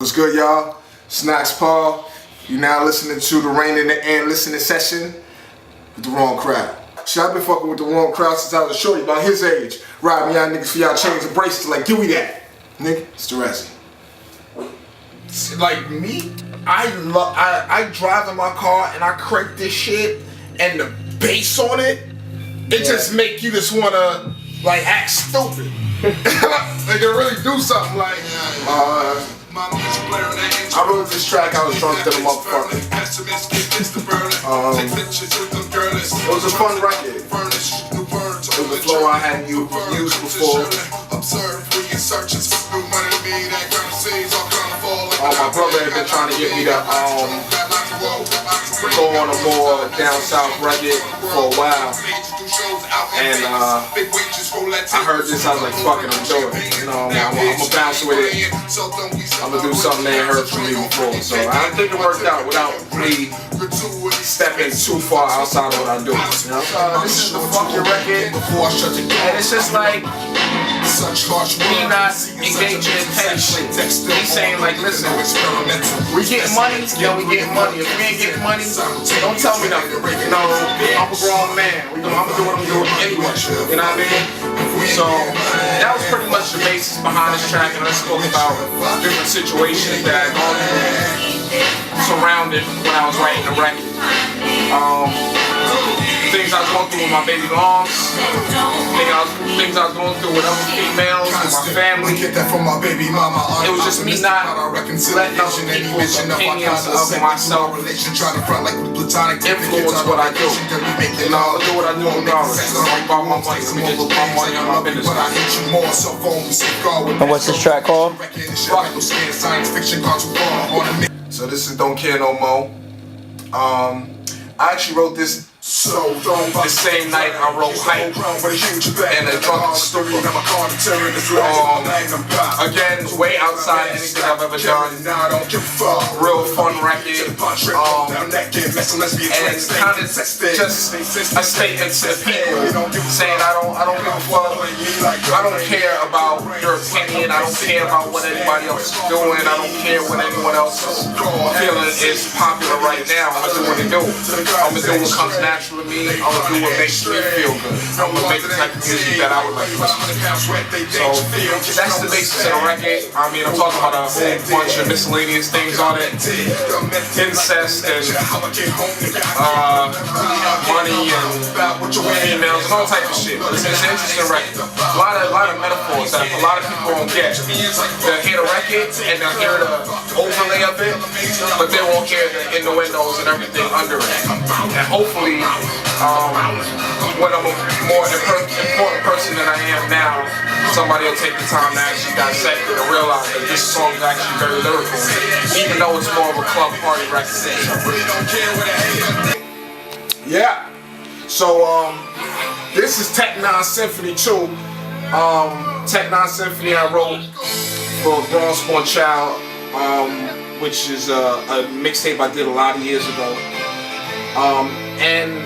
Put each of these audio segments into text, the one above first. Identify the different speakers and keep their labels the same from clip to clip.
Speaker 1: What's good, y'all? It's Nox Parr. You're now listening to the Rain in the Air listening session with the wrong crowd. Shit, I've been fucking with the wrong crowd since I was a shorty, about his age. Riding y'all niggas for y'all chains and bracelets like, give me that. Nigga, it's the Razzie.
Speaker 2: Like me, I drive in my car and I crank this shit and the bass on it, it just make you just wanna like act stupid. Like it really do something like
Speaker 1: I wrote this track, I was drunk to the motherfucker. It was a fun record. It was a flow I hadn't used before. My brother had been trying to get me to go on a more down south record for a while. And I heard this, I was like, fuck it, I'm doing it. You know, I'm gonna bounce with it. I'm gonna do something they ain't heard from me before. So I don't think it worked out without me stepping too far outside of what I'm doing. You know? This is the fucking record, and it's just like me not engaging in petty shit. Me saying like, listen, we get money, yeah, we get money. If we ain't getting money, don't tell me nothing. You know, I'm a grown man. I'm gonna do what I'm doing anyway. You know what I mean? So that was pretty much the basis behind this track, and I spoke about different situations that I gone through surrounded when I was writing the record. Things I was going through with my baby moms, things I was going through with other females, with my family. It was just me not letting other people's opinions of myself influence what I do. You know, I do what I do regardless. I'm about my money. Let me get my money on my business.
Speaker 3: And what's this track called?
Speaker 1: So this is Don't Care No More. I actually wrote this the same night I wrote Hype and the Drunken Story. Again, way outside anything I've ever done. Real fun record. And kind of just a statement to the people saying I don't give a fuck. I don't care about your opinion. I don't care about what anybody else is doing. I don't care what anyone else is feeling is popular right now. I'm gonna do what I do. I'm gonna do what comes natural to me. I'm gonna do what makes me feel good. I'm gonna make the type of music that I would like to listen to. So that's the basis of the record. I mean, I'm talking about a whole bunch of miscellaneous things on it. Incest and money and females and all types of shit. It's an interesting record. A lot of metaphors that a lot of people don't get. They'll hear the record and they'll hear the overlay of it, but they won't hear the innuendos and everything under it. And hopefully, when I'm a more important person than I am now, somebody will take the time to actually dissect it and realize that this song is actually very lyrical, even though it's more of a club party record. Yeah. So this is Tech 9 Symphony 2. Tech 9 Symphony I wrote for Bronze Born Child, which is a mixtape I did a lot of years ago. And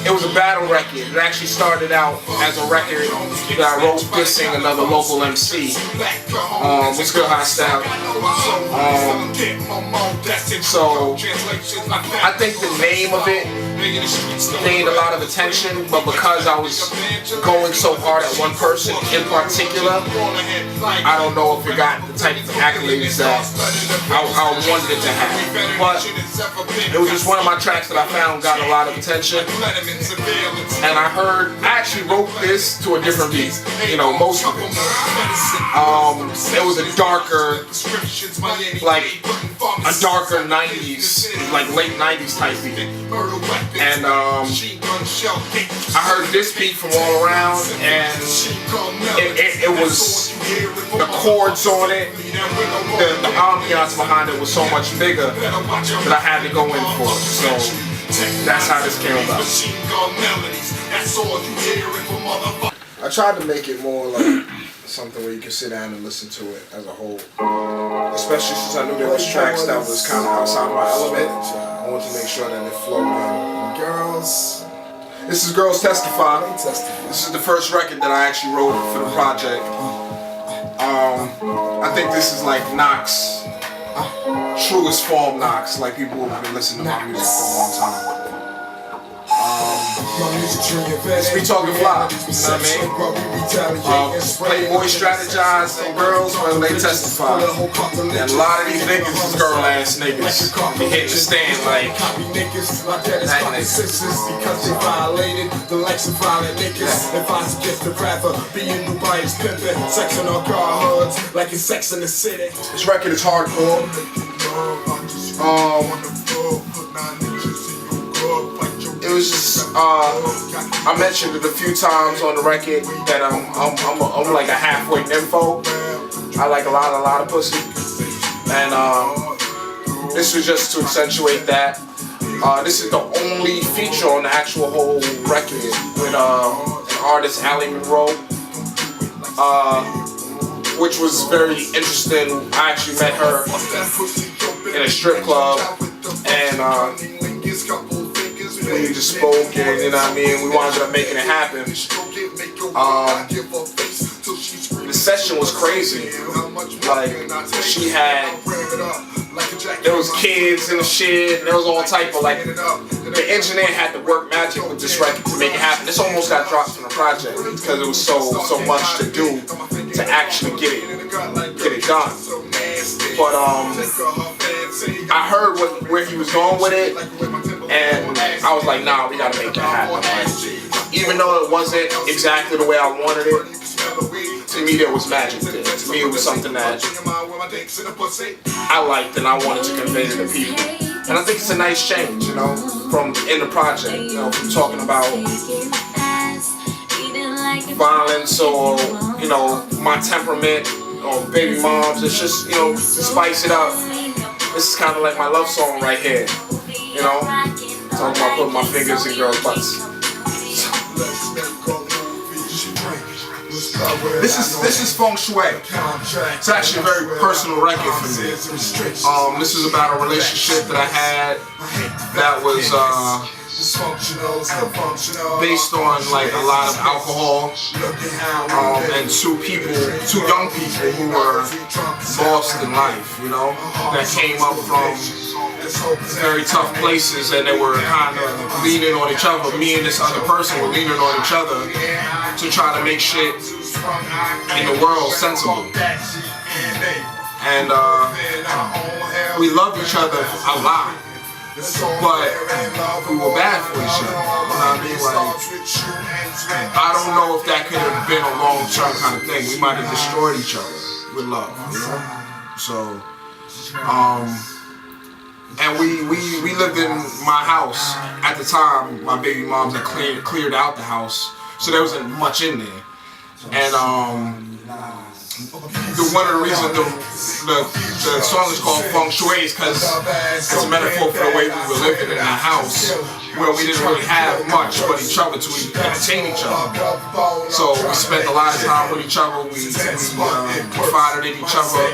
Speaker 1: it was a battle record. It actually started out as a record that I wrote dissing another local MC. What's good, Hot Style? So I think the name of it gained a lot of attention, but because I was going so hard at one person in particular, I don't know if it got the type of accolades that I wanted it to have. But it was just one of my tracks that I found got a lot of attention. And I actually wrote this to a different beat, you know, most of it. It was a darker, like a darker 90s, like late 90s type beat. And I heard this beat from all around, and it was, the chords on it, the ambiance behind it was so much bigger that I had to go in for it. So that's how this came about. I tried to make it more like something where you can sit down and listen to it as a whole. Especially since I knew there was tracks that was kind of outside of my element. I wanted to make sure that it flowed in. Girls. This is Girls Testify. This is the first record that I actually wrote for the project. I think this is like Nox truest form Nox, like people who have been listening to my music for a long time. It's me talking fly, you know what I mean? Playboy strategize on girls when they testify. And a lot of these niggas is girl ass niggas. They hitting the stand like that niggas.
Speaker 3: Because they violated the likes of violent niggas. If I get the rapper, being Dubai is pimping, sexing on car hoods like it's sex in the city.
Speaker 1: This record is hardcore. It was just, I mentioned it a few times on the record that I'm like a halfway nympho. I like a lot of pussy. And this was just to accentuate that. This is the only feature on the actual whole record with an artist, Aaly Monroe, which was very interesting. I actually met her in a strip club, and we just spoke, and you know what I mean, we wound up making it happen. The session was crazy. Like, she had, there was kids and shit, and there was all type of, like, the engineer had to work magic with this record to make it happen. This almost got dropped from the project because it was so much to do to actually get it done. But I heard where he was going with it, and I was like, nah, we gotta make it happen. Like, even though it wasn't exactly the way I wanted it, to me there was magic there. To me it was something that I liked and I wanted to convey to the people. And I think it's a nice change, you know, from in the project, you know, from talking about violence or, you know, my temperament or baby moms. It's just, you know, to spice it up. This is kind of like my love song right here, you know, talking about putting my fingers in girls' butts. This is Feng Shui. It's actually a very personal record for me. This is about a relationship that I had that was based on like a lot of alcohol, and two young people who were lost in life, you know, that came up from very tough places, and they were kind of leaning on each other. Me and this other person were leaning on each other to try to make shit in the world sensible. And we loved each other a lot, but we were bad for each other. You know what I mean? Like, I don't know if that could have been a long-term kind of thing. We might have destroyed each other with love, you know? So, and we lived in my house at the time. My baby moms had cleared out the house, so there wasn't much in there. And one of the reasons the song is called Feng Shui is because it's a metaphor for the way we were living in our house, where we didn't really have much but each other to entertain each other. So we spent a lot of time with each other. We confided in each other.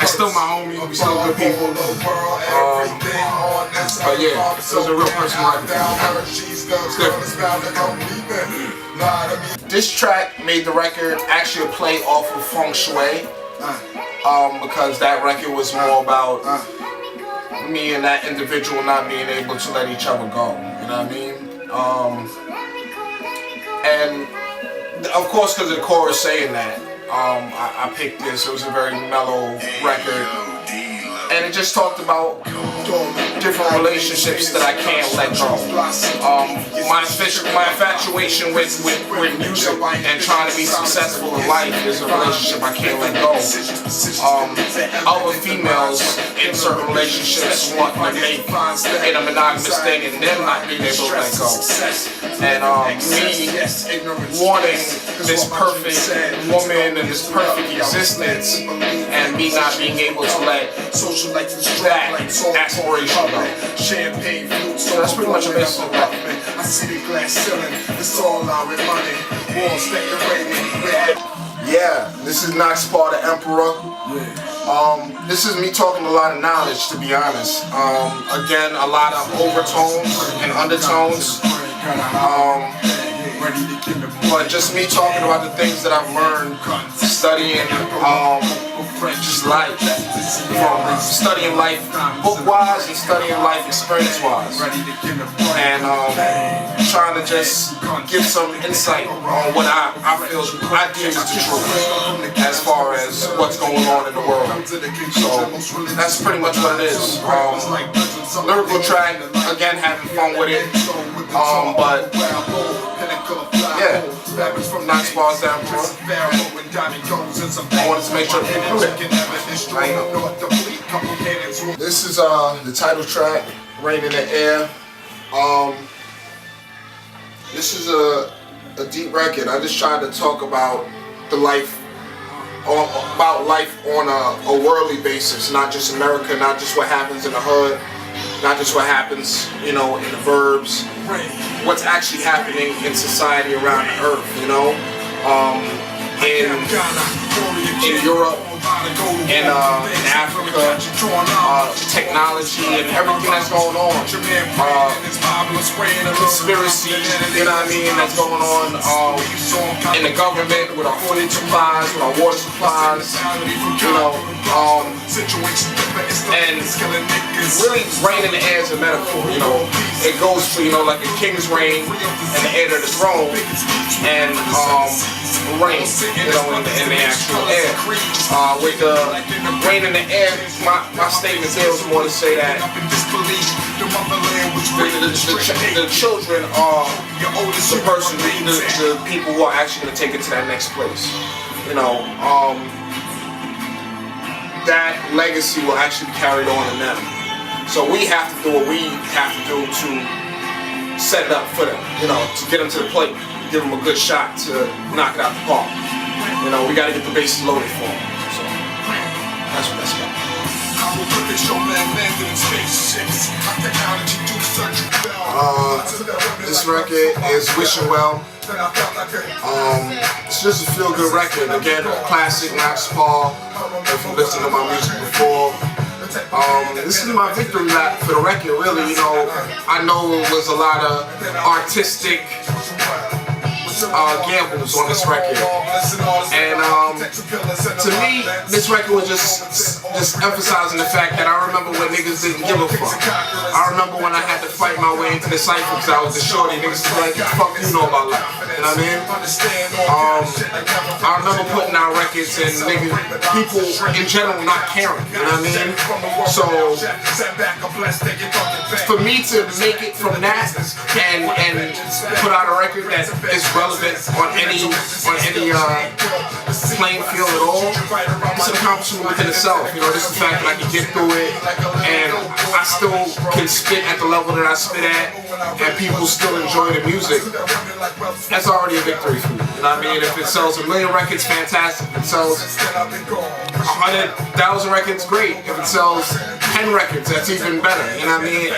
Speaker 1: That's still my homie. We still good people. But yeah, it was a real personal record. It's different. This track made the record actually a play off of Feng Shui, because that record was more about me and that individual not being able to let each other go, you know what I mean? And of course, because of the chorus saying that, I picked this. It was a very mellow record, and it just talked about different relationships that I can't let go. My infatuation with music and trying to be successful in life is a relationship I can't let go. Other females in certain relationships want to make it a monogamous thing and them not being able to let go. And me wanting this perfect woman and this perfect existence, and me not being able to let that aspiration go. So that's pretty much a basis of that.
Speaker 3: I see the glass ceiling, it's all out with money. Walls decorated.
Speaker 1: Yeah, this is Nox Parr The Emperor. This is me talking a lot of knowledge, to be honest. Again, a lot of overtones and undertones. But just me talking about the things that I've learned studying just life, from studying life book-wise and studying life experience-wise, and trying to just give some insight on what I feel I deem is the truth as far as what's going on in the world. So that's pretty much what it is. Lyrical track, again, having fun with it, but yeah, Nox Parr The Emperor. I wanted to make sure people knew that. This is the title track, Rain in the Air. This is a deep record. I just tried to talk about the life, about life on a worldly basis, not just America, not just what happens in the hood, not just what happens, you know, in the burbs, what's actually happening in society around the earth, you know, in Europe, in Africa, technology and everything that's going on, conspiracy, you know what I mean, that's going on in the government with our food supplies, with our water supplies, you know, and really rain in the air is a metaphor, you know. It goes to, you know, like a king's reign and the heir to the throne, and rain, you know, in the actual air. With the rain in the air, my statement there was more to say that the children are the person, the people who are actually going to take it to that next place. You know, that legacy will actually be carried on in them. So we have to do what we have to do to set it up for them, you know, to get them to the plate, give them a good shot to knock it out the park. You know, we got to get the bases loaded for them. So that's what that's about. This record is Wishing Well. It's just a feel-good record. Again, a classic Nox Parr. If you listened to my music before, this is my victory lap for the record. Really, you know, I know it was a lot of artistic gambles on this record, and to me, this record was just emphasizing the fact that I remember when niggas didn't give a fuck. I remember when I had to fight my way into the cypher because I was a shorty. Niggas was like, "Fuck you know about life," you know what I mean? I remember putting out records and niggas, people in general not caring, you know what I mean? So for me to make it from that and put out a record that is relevant on any playing field at all, it's an accomplishment within itself. You know, this is the fact that I can get through it and I still can spit at the level that I spit at and people still enjoy the music. That's already a victory for me. You know what I mean? If it sells 1 million records, fantastic. If it sells 100,000 records, great. If it sells 10 records, that's even better. You know what I mean?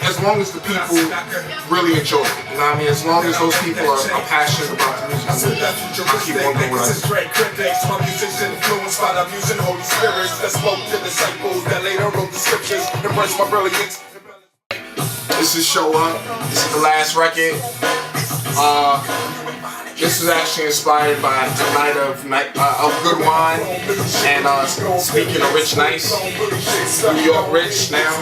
Speaker 1: As long as the people really enjoy it. You know what I mean? As long as those people are passionate about the music, I'll keep on doing what I do. Influenced by the music, Holy Spirits that spoke to disciples that later wrote the scriptures. Embrace my brilliance. This is Show Up. This is the last record. This is actually inspired by a night of good wine and speaking of rich nice, New York rich now.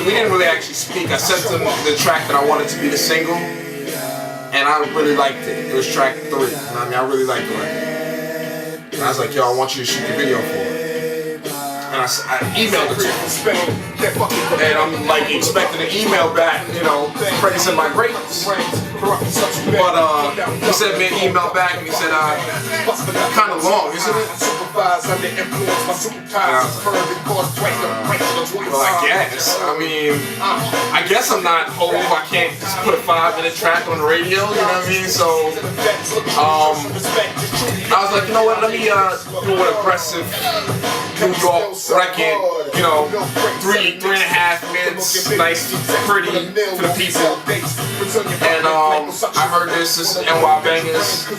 Speaker 1: We didn't really actually speak. I sent them the track that I wanted to be the single, and I really liked it. It was track 3. I mean, I really liked the record. And I was like, yo, I want you to shoot the video for it. And I emailed it to him. And I'm like expecting an email back, you know, praising my greatness. But he sent me an email back and he said, kind of long, isn't it? Well, I guess. I guess I'm not old. I can't just put a 5-minute track on the radio, you know what I mean? So, I was like, you know what, let me do an aggressive New York record, you know, 3.5 minutes, nice, pretty for the people. And I heard this is NY Bangers. The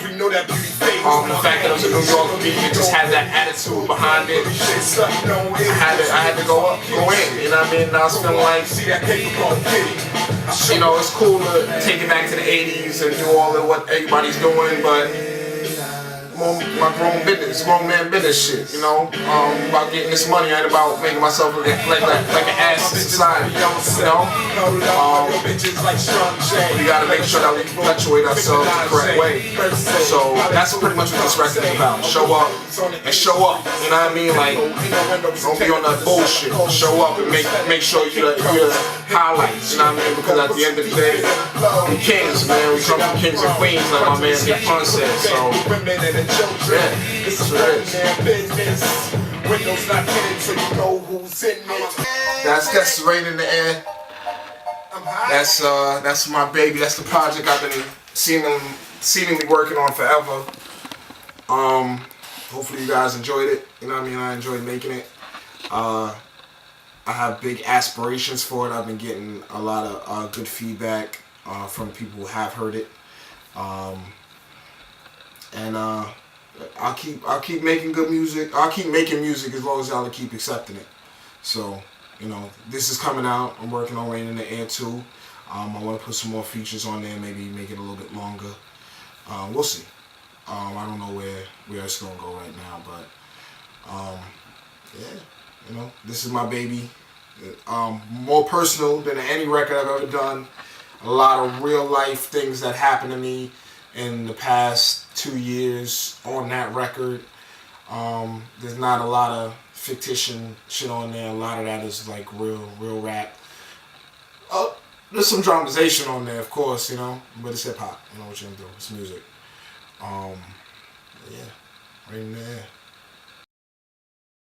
Speaker 1: fact that it was a New York beat, it just had that attitude behind it. I had to go in, you know what I mean? And I was feeling like, you know, it's cool to take it back to the 80s and do all of what everybody's doing, but
Speaker 2: my grown man business shit, you know. About getting this money, I ain't about making myself look like an ass in society, you know. We gotta make sure that we perpetuate ourselves the correct way. So that's pretty much what this record is about. Show up and show up, you know what I mean? Like, don't be on that bullshit. Show up and make sure you're the highlights, you know what I mean? Because at the end of the day, we kings, man. We come from kings and queens, like my man Big Pun said. So, yeah, that's what it is.
Speaker 3: Windows not hidden, so you know who's in it.
Speaker 2: That's Rain in the Air. That's my baby. That's the project I've been seemingly working on forever. Hopefully you guys enjoyed it. You know what I mean? I enjoyed making it. I have big aspirations for it. I've been getting a lot of good feedback from people who have heard it. And I'll keep making good music. I'll keep making music as long as y'all keep accepting it. So, you know, this is coming out. I'm working on Rain in the Air too. I want to put some more features on there, maybe make it a little bit longer. We'll see. I don't know where it's gonna go right now, but yeah, you know, this is my baby. More personal than any record I've ever done. A lot of real life things that happened to me in the past 2 years on that record. There's not a lot of fictitious shit on there. A lot of that is like real rap. There's some dramatization on there, of course, you know, but it's hip hop. You know what you're gonna do? It's music. Yeah, right in there.